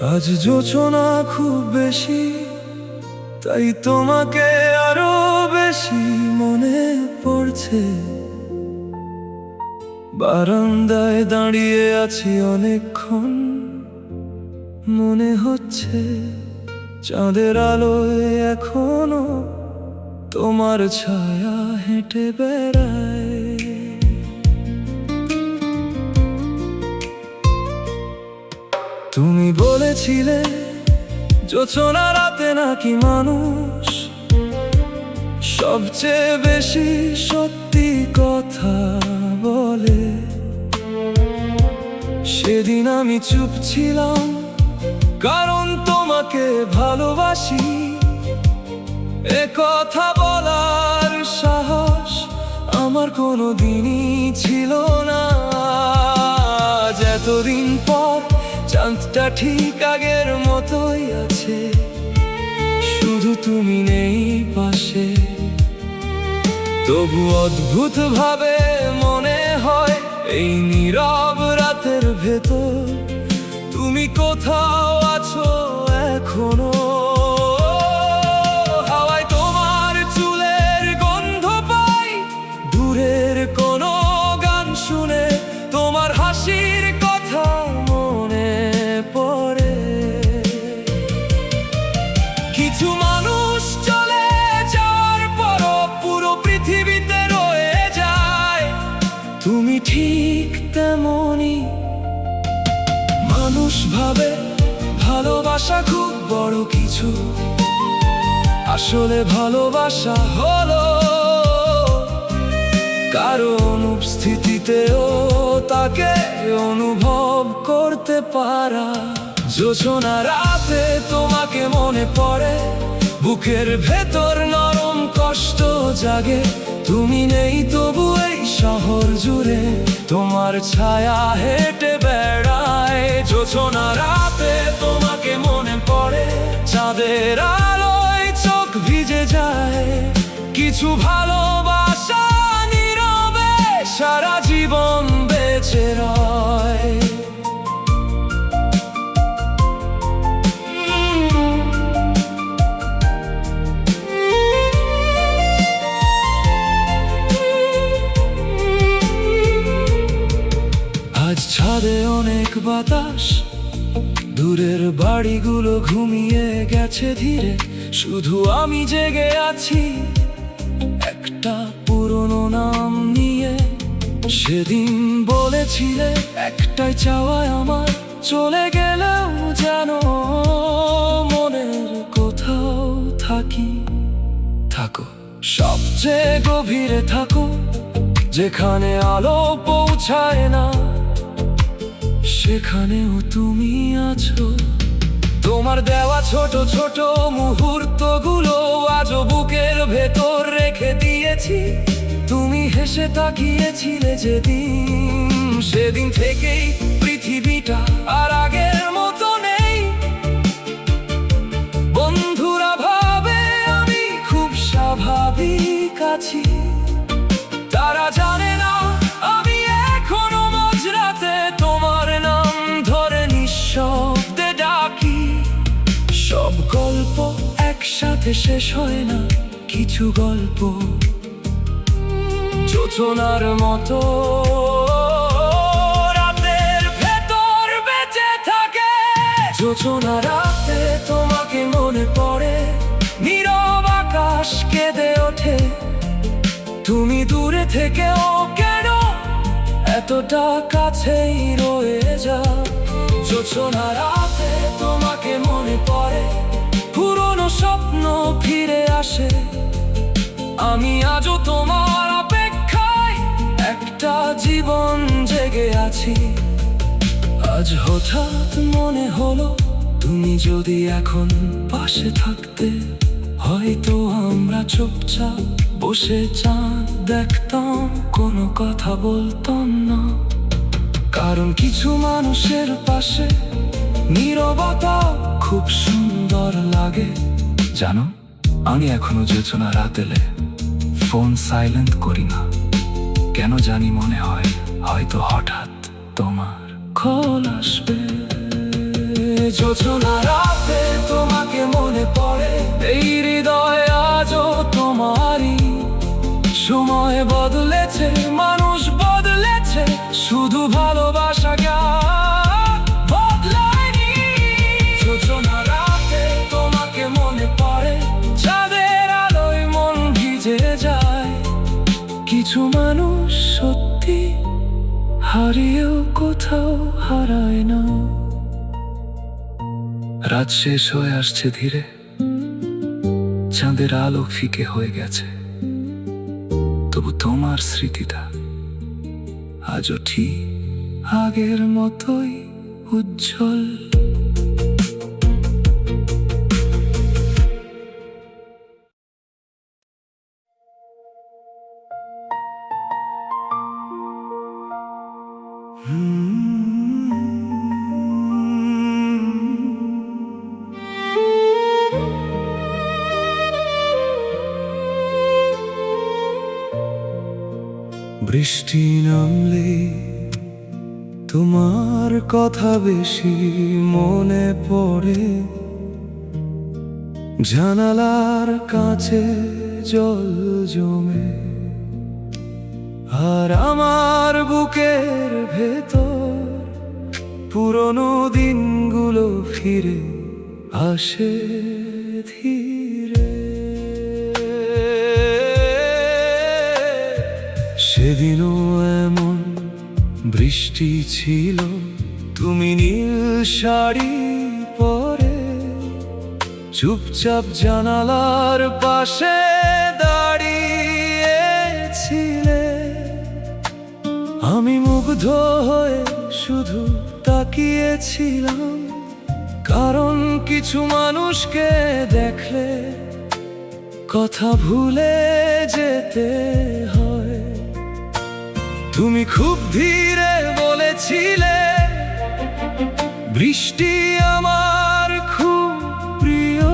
আজ জোছনা খুব বেশি, তাই তোমাকে আরো বেশি মনে পড়ছে। বারান্দায় দাঁড়িয়ে আছি অনেকক্ষণ, মনে হচ্ছে চাঁদের আলোয় এখনো তোমার ছায়া হেঁটে বেড়ায়। তুমি বলেছিলে জোছনা রাতে নাকি মানুষ সবচেয়ে বেশি সত্যি কথা বলে। সেদিন আমি চুপ ছিলাম, কারণ তোমাকে ভালোবাসি। এ কথা বলার সাহস আমার কোনো দিনই ছিল না। আজ এতদিন পর চাঁদটা ঠিক আগের মতোই আছে, শুধু তুমি নেই পাশে। তবু অদ্ভুত ভাবে মনে হয় এই নীরব রাতের ভেতর তুমি কোথাও আছো এখনো। হাওয়ায় তোমার চুলের গন্ধ পাই, দূরের কোনো গান শুনে তোমার হাসির কথা মনে পড়ে। কিছু মানুষ চলে যাওয়ার পরও পুরো পৃথিবীতে রয়ে যায়, তুমি ঠিক তেমনি। মানুষ ভাবে ভালোবাসা খুব বড় কিছু, আসলে ভালোবাসা হলো কারো অনুপস্থিতিতেও তাকে অনুভব করতে পারা। জোছনা রাতে তোমাকে মনে পড়ে, বুকের ভেতর নরম কষ্ট জাগে। তুমি নেই তবু এই শহর জুড়ে তোমার ছায়া হেঁটে বেড়ায়। জোছনা রাতে তোমাকে মনে পড়ে, চাঁদের আলোয় চোখ ভিজে যায়। কিছু ভালোবাসা নীরবে সারা জীবন বেঁচে রয়। আজ ছাদে অনেক বাতাস, দূরের বাড়িগুলো ঘুমিয়ে গেছে ধীরে। শুধু আমি জেগে আছি একটা পুরনো নাম নিয়ে। সেদিন বলেছিলে একটাই চাওয়ায় আমার, চলে গেলেও যেন মনের কোথাও থাকি। থাকো সবচেয়ে গভীরে, থাকো যেখানে আলো পৌঁছায় না, সেখানেও তুমি আছো। তোমার দেওয়া ছোট ছোট মুহূর্তগুলো আজও বুকের ভেতর রেখে দিয়েছি। তুমি হেসে তাকিয়েছিলে যেদিন, সেদিন থেকেই পৃথিবীটা আর আগের মতো নেই। বন্ধুরা ভাবে আমি খুব স্বাভাবিক আছি, তারা জানে না আমি এখনো মাঝরাতে তোমার নাম ধরে নিঃশব্দে ডাকি। সব গল্প একসাথে শেষ হয় না, কিছু গল্প জোছনার মতো রাতের ভেতর বেঁচে থাকে। জোছনা রাতে তোমাকে মনে পড়ে, নীরব আকাশ কেঁদে ওঠে। তুমি দূরে থেকেও কেন এতটা কাছেই রয়ে যাও। জোছনা রাতে তোমাকে মনে পড়ে, পুরনো স্বপ্ন ফিরে আসে। আমি আজও তোমার অপেক্ষায় একটা জীবন জেগে আছি। আজ হঠাৎ মনে হলো তুমি যদি এখন পাশে থাকতে, হয়তো আমরা চুপচাপ বসে চাঁদ দেখতাম, কোনো কথা বলতাম না। কারণ কিছু মানুষের পাশে নীরবতা খুব সুন্দর লাগে। জানো, আমি এখনো জোছনা রাত এলে ফোন সাইলেন্ট করি না। কেন জানি মনে হয় হয়তো হঠাৎ তোমার কল আসবে। যোছনা রাতে তোমাকে মনে পড়ে, এই হৃদয় আজও তোমারই। সময় বদলেছে, মানুষ বদলেছে, শুধু ভালোবাসা বদলায়নি। যোছনা রাতে তোমাকে মনে পড়ে, চাঁদের আলোয় মন ভিজে যায়। কিছু মানুষ সত্যি হারিয়েও কোথাও হারায় না। রাত শেষ হয়ে আসছে ধীরে, চাঁদের আলো ফিকে হয়ে গেছে, তবু তোমার স্মৃতিটা আজও ঠিক আগের মতোই উজ্জ্বল। বৃষ্টি নামলে তোমার কথা বেশি মনে পড়ে, জানালার কাছে জল জমে, আর আমার বুকের ভেতর পুরনো দিনগুলো ফিরে আসে ধীরে। সেদিনও এমন বৃষ্টি ছিল, তুমি নীল শাড়ি পরে চুপচাপ জানালার পাশে দাঁড়িয়েছিলে। আমি মুগ্ধ হয়ে শুধু তাকিয়েছিলাম, কারণ কিছু মানুষকে দেখলে কথা ভুলে যেতে হয়। তুমি খুব ধীরে বলেছিলে, বৃষ্টি আমার খুব প্রিয়।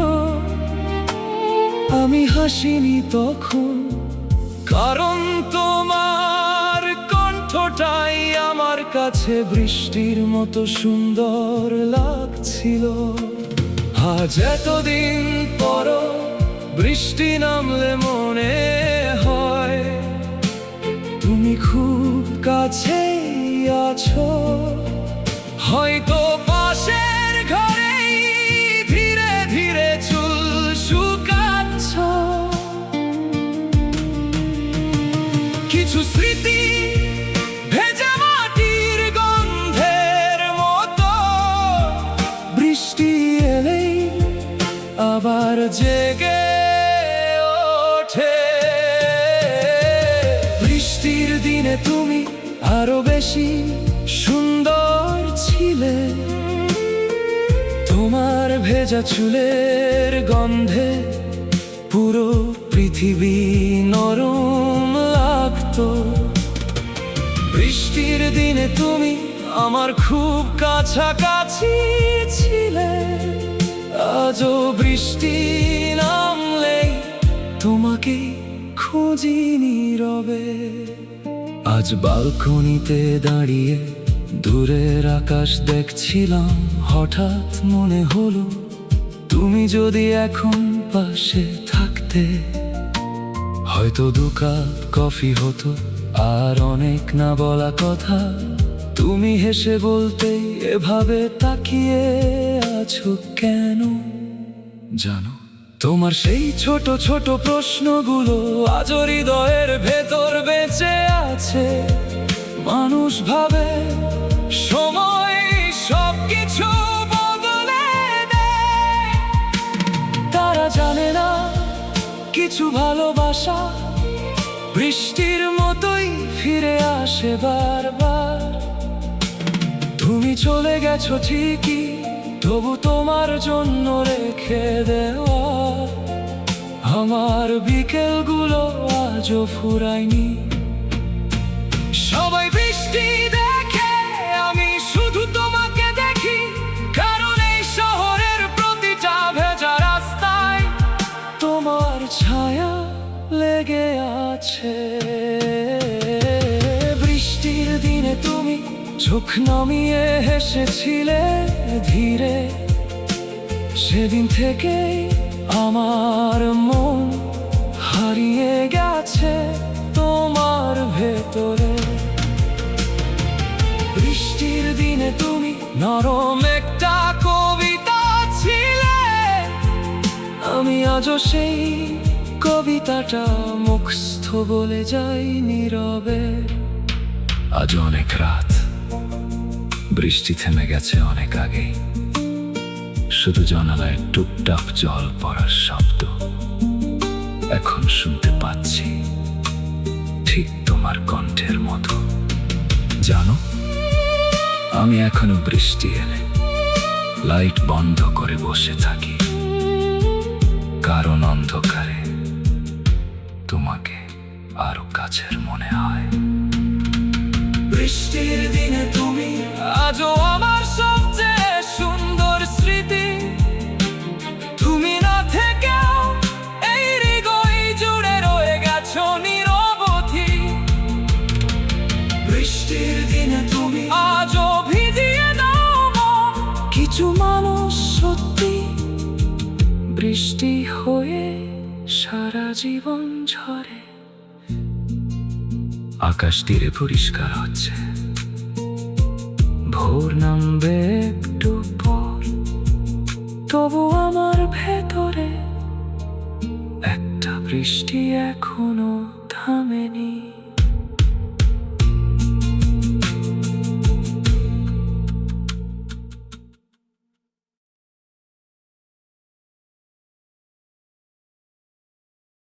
আমি হাসিনি তখন, কারণ তোমার কণ্ঠটাই আমার কাছে বৃষ্টির মতো সুন্দর লাগছিল। আজ এতদিন পরও বৃষ্টি নামলে মনে হয় তুমি খুব কাছেই আছো। হয়তো পাশের ঘরেই ধীরে ধীরে চুল শুকাচ্ছ। কিছু স্মৃতি ভেজা মাটির গন্ধের মতো, বৃষ্টি এলেই আবার জেগে ওঠে। বৃষ্টির দিনে তুমি আরো বেশি সুন্দর ছিলে, তোমার ভেজা চুলের গন্ধে পুরো পৃথিবী নরম লাগতো। বৃষ্টির দিনে তুমি আমার খুব কাছাকাছি ছিলে, আজও বৃষ্টি নামলেই তোমাকে খুঁজি নীরবে। আজ বালকনিতে দাঁড়িয়ে দূরের আকাশ দেখছিলাম, হঠাৎ মনে হলো তুমি যদি এখন পাশে থাকতে, হয়তো 2 কাপ কফি হতো আর অনেক না বলা কথা। তুমি হেসে বলতে এভাবে তাকিয়ে আছো কেন জানো? তোমার সেই ছোট ছোট প্রশ্নগুলো আজও হৃদয়ের ভেতর বেঁচে আছে। মানুষ ভাবে সময় সবকিছু বদলে দেয়, তারা জানে না কিছু ভালোবাসা বৃষ্টির মতোই ফিরে আসে বারবার। তুমি চলে গেছো ঠিকই, তবু তোমার জন্য রেখে দেওয়া আমার বিকেলগুলো আজও ফুরায়নি। সবাই বৃষ্টি দেখে, আমি শুধু তোমাকে দেখি, কারণ এই শহরের প্রতিটা ভেজা রাস্তায় তোমার ছায়া লেগে আছে। বৃষ্টির দিনে তুমি চোখ নামিয়ে হেসেছিলে ধীরে, সেদিন থেকেই আমার মন হারিয়ে গেছে তোমার ভেতরে। বৃষ্টির দিনে তুমি নরম একটা কবিতা ছিলে, আমি আজও সেই কবিতাটা মুখস্থ বলে যাই নীরবে। আজ অনেক রাত, বৃষ্টি থেমে গেছে অনেক আগেই, শুধু জানালায় টুপটাপ জল পড়ার শব্দ এখন শুনতে পাচ্ছি, ঠিক তোমার কণ্ঠের মতো। জানো, আমি এখনো বৃষ্টি এলে লাইট বন্ধ করে বসে থাকি, কারণ অন্ধকারে তোমাকে আরো কাছের মনে হয়। বৃষ্টির দিনে তুমি আজও আমার সবচেয়ে সুন্দর স্মৃতি। তুমি না থেকেও এই হৃদয় জুড়ে রয়ে গেছো নিরবধি। বৃষ্টির দিনে তুমি আজও ভিজিয়ে দাও মন। কিছু মানুষ সত্যি বৃষ্টি হয়ে সারা জীবন ঝরে। আকাশ ধীরে পরিষ্কার হচ্ছে, ভোর নামবে একটু পর, তবু আমার ভেতরে একটা বৃষ্টি এখন